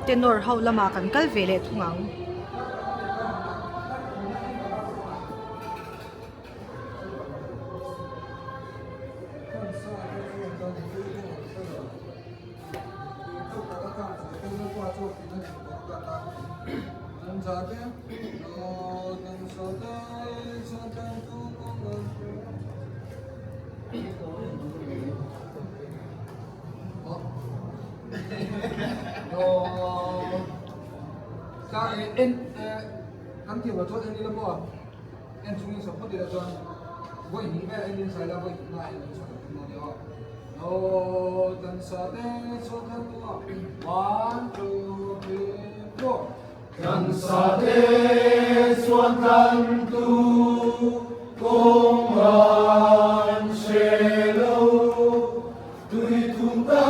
tenor ho lama kan kal vele thungang Kan ti wa chot en la bo en chung so pho de la chon bo hi me en sai la bo na en so no de ho no tan sa de so tan tu 1 2 3 4 tan sa de so tan tu kong an she lo tui thum ta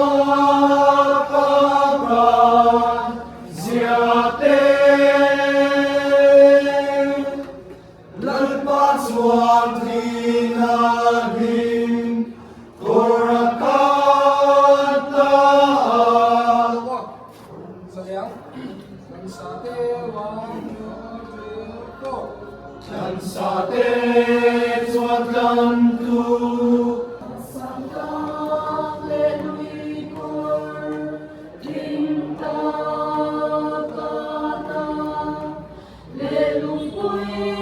ka pra zia te Swan Tinagin Korakata Sayang Dan sate Dan sate Swan tu Sangkang Lenui Kor Tinta Kata Lelung Kui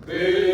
Be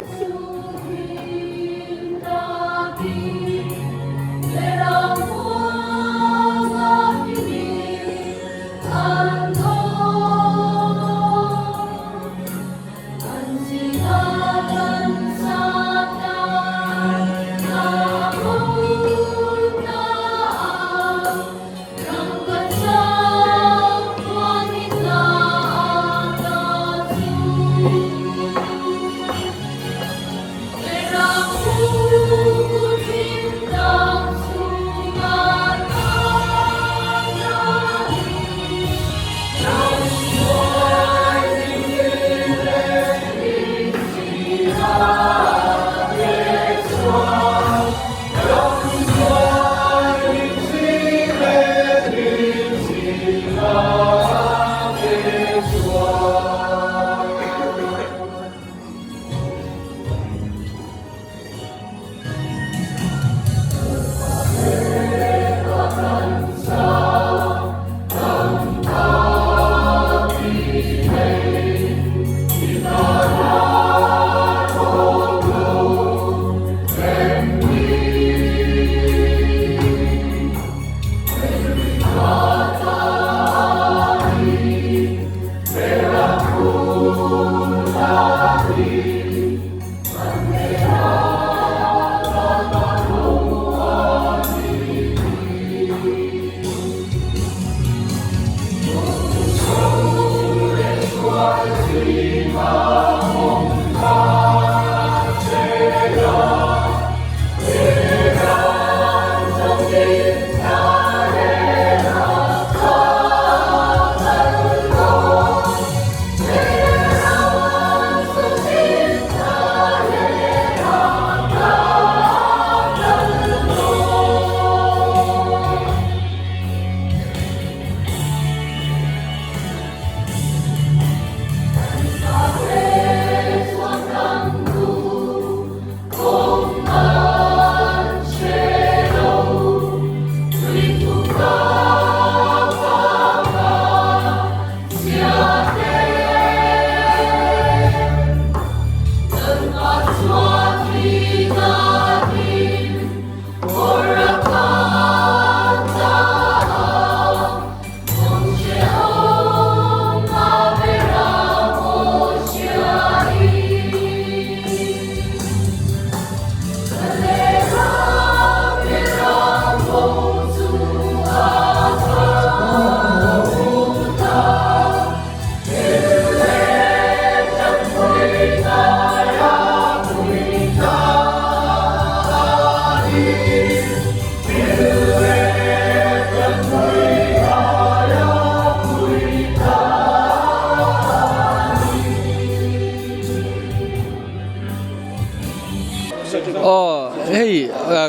เฮ้ย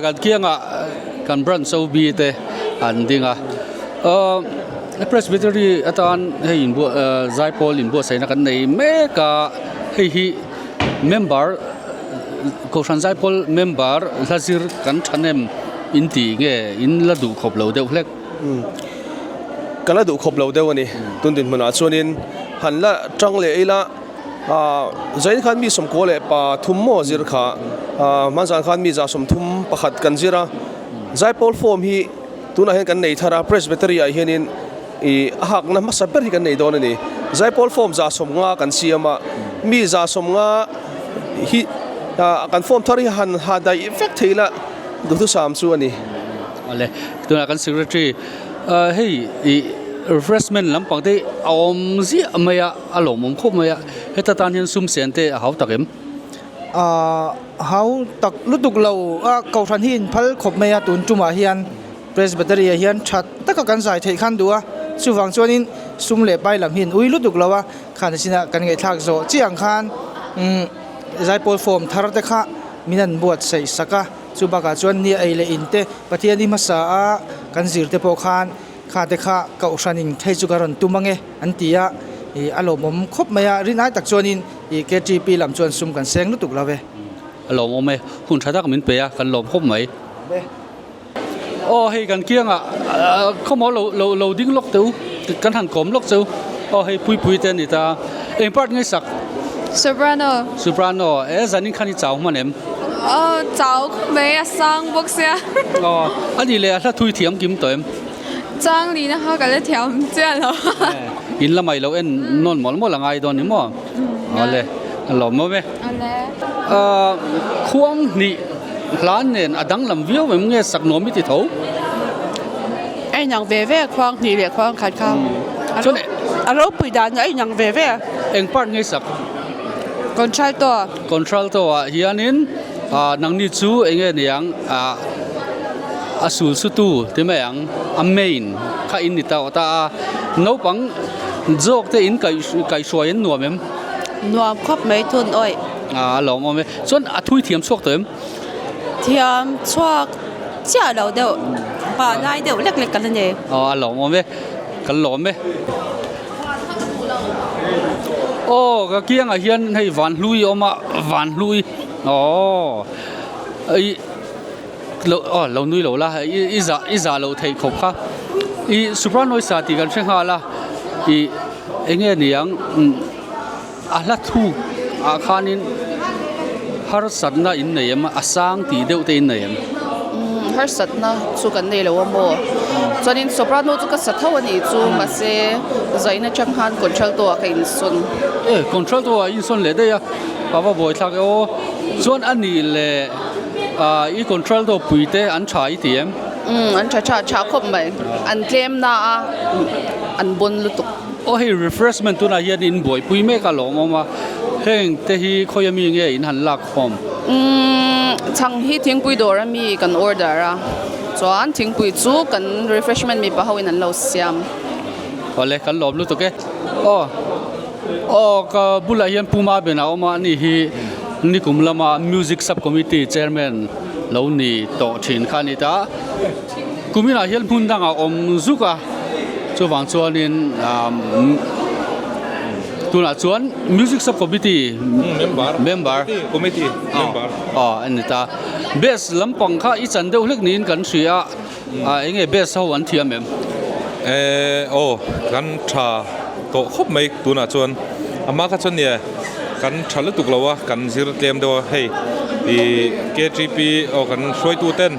กันเกี่ยงกันบรันโซบีเตอันดิ้งPresbytery อาจารย์เฮ้ยอินบัวไซพอลอินบัวใส่นักในเมกะเฮ้ย member ก็ชันไซพอล member ลาซิร์กันชันเอ็มอินตีเงอินละดูขบเหลาเดียวเล็กกันละดูขบเหลาเดียวนี่ตุนตินมันอาจส่วนนี้หันละจังเลยละใจขันมีสมโกเลยปะทุ่มโมจิรขามันจันขันมีจ่าสมทุ่มประคัดกันจิระไซพอลฟอร์มฮีตุนอาเห็นกันในธารา Presbytery อาเห็นนี่หักน้ำมาสับเปรีกันในโดนนี่ไซพอลฟอร์มจ่าสมงากันเสียมามีจ่าสมงาฮีกันฟอร์มทาริหันหาได้เอฟเฟกต์ที่ละดูทุกสามส่วนนี่อะไรตัวนักการ secretary เฮ้ยrefreshment ลำปังที่เอาสิไม่อะอารมณ์ผมคบไม่อะเฮตตานเห็นซุ่มเสียนเตะเขาตักเอ็มเขาตักลุตุกเราเกาทันหินพัลขบเมียตุนจุมาเฮียน Presbytery เฮียนชัดแต่ก็กันใส่เทขันดัวสุฟังส่วนนี้ซุ่มเล็บไปลำหินลุตุกเราว่าขันสินะกันไงทักโซจีอังคารไซโพลฟอร์มทาร์เตค่ะมินันบวชใส่สักสุบากาส่วนนี้ไอเลอินเตปฏิญาณมาสากันสิรเตโปคานข้าแต่ข้าเก่าชันินเทจุการันตุมังเออันตียอารมณ์ผมคบไม่รินายตักชวนินเกจีปีลำชวนซุ่มกันเซงลุตุกเราเวอารมณ์ผมไม่หุ่นชาดักมินเปียกันลมคบไหมโอ้ให้กันเกี่ยงเขาบอกเราดิ้งล็อกเต้ากันหันกลมล็อกเต้าโอ้ให้ปุยเต้นนี่ตาเอ็งปัดไงสักsoprano จันนี่ขันนี่เจ้ามันเอ็มเจ้าไม่สั่งบอกเสียอันนี้เลยถ้าทุยเทียมกิมตัวเอ็มจังลีนะคะก็เลยเทียมเจ้าเหรออินละไม่เราเอ็นนอนหมดละไงตอนนี้มั้งเอาเลยหล่อมั้ยควงนี่ร้านเนี่ยดังลำวิวมันเงี้ยสักหน่อมิติเท่าไอ้ยังเว่ควงนี่เลยควงขัดข้าวส่วนเราปุยดานไอ้ยังเว่เอ็งปัดไงสักคอนทรัลตัวเฮียนินนังนิจูเองเนี่ยยังอาสูสุตูที่ไม่ยังอเมนข้าอินนิตาแต่น้องปังจอกที่อินไก่สวยนัวมั้ยนัวครบไม่ทุนอ้อยหล่อมั้ยส่วนทุยเทียมชวกเต็มเทียมชวกเจ้าเราเดียวป่าได้เดียวเล็กๆกันเลยหล่อมั้ยกันหล่อมั้ยโอ้ก็เกี่ยงเฮียนให้วันลุยออกมาวันลุยเรานุ้ยเราละอีจ่าเราไทยขบค่ะสุพรรณน้อยสาธิกันเช่นฮาละเงี้ยเนี่ยละทูคานินฮาร์สัตน่ะอินเนี่ยมาสร้างตีเดียวเต็นเนี่ยฮาร์สัตน่ะสุกันเนี่ยเราว่าโม่จนอินสุพรรณนู้ก็สัตว์เท่านี้จูมาเซ่ใจน่ะจังหันคอนโทรลตัวกับอินซุนคอนโทรลตัวอินซุนเลยได้ยังป้าบ่อยทักส่วนอันนี้เลยอีคอนโทรลตัวปุยเตอันชายเทียมอันชาคบไหมอันเกมน่ะอันบนลุตุกโอ้ให้ refreshment ตัวน่ะยันอินบ่อยปุยไม่กันหรอกมาเฮงแต่ที่เขายังมีเงี้ยอินหันหลักคอมช่างที่ทิ้งปุยโดรามีกัน order ส่วนทิ้งปุยจูกัน refreshment มีป่ะเขาอินหันเราเสียมพอเลยกันหลบลุตุกเก็บุลายันปูมาเป็นเอามานี่กุมละมา music subcommittee chairman เหล่านี้ต่อถิ่นข้านิตากุมินาเฮียนพุ่นดังอมซุกช่วงส่วนนี้ตัวน่ะส่วน music subcommittee member committee member อันนี้ตา base ลำปังข้าอีจันเดียวเล็กนี้กันเสียเองbase เขาวันเทียมกันชาโตครบไม่ตัวน่ะส่วนอามาข้าส่วนเนี่ยกันชาลุตุกเราวะกันสิร์เตรียมตัวให้KGP กันช่วยตัวเต้น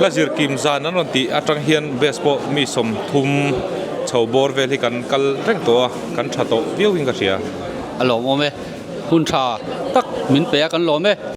และสิร์กิมซานั้นวันที่อาจารย์เฮียนเบสบอลมีสมทุมชาวบอร์เวลีกันกัลเร่งตัวกันชาโตเบี้ยววิ่งกันเสียหล่อมั้ยคุณชาตักมินเปียกันหล่อมั้ย